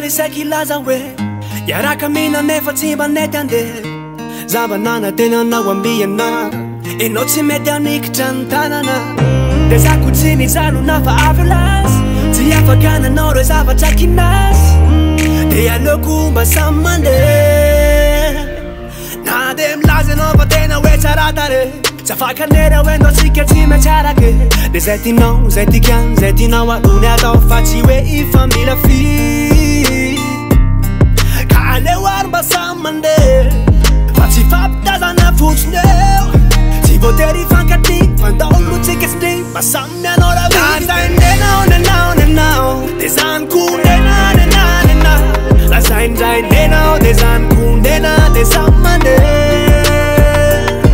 omaly saika hilaza hoe hiaraka aminà nefa tsy mba nety hande zava nanantena anao aminà ianao tsy mety hamikitra ny tanana de zako tsy nijanona fa avy lasy tsy afaka nanao reo zavatra kinasy de aleoko mba samy mandeha na de milaza anao fa tena hoe tsara tare tsy afaka nera hoe ndao tsika tsy maintsy arake de zay tianao zay tikany zay tianao alony atao fa tsy hoe ifa mila fi ka aleo ary mba samy mandeha fa tsy fampitazana fotsiny eo tsy voatery fankatry fandaolo tsika sy mba samy mianao raha lazay nenao nenao nenao de zany ko nena nena nena lazay ndray nenao de zany ko nena de samy mandeha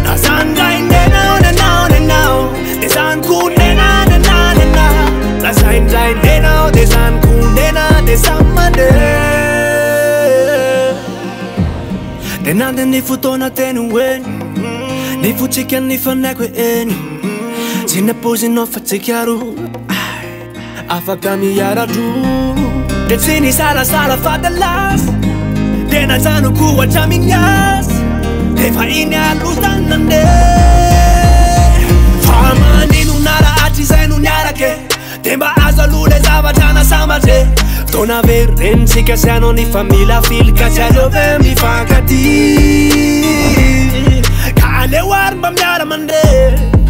lazany ndray nenao nenao nenao de zany ko nena nena nena lazay ndray nenao de zany ko nena de samy mandeha de nande ny fotoana teny hoeny ny fotsika ny fanaiko eny tsy napozinao fa tsika roa afaka miaradro de tsy ny salasala fa de lasa de najanoko hatramin'ny asa efa iny alotany nandeha fa manino narahatry izay no niarake de mba azo aloha le zavatra nasambatre fotoana very renitsika sy anao ny famila filika tsy aleo ve mifankaty ka aleo ary mba miara mandeha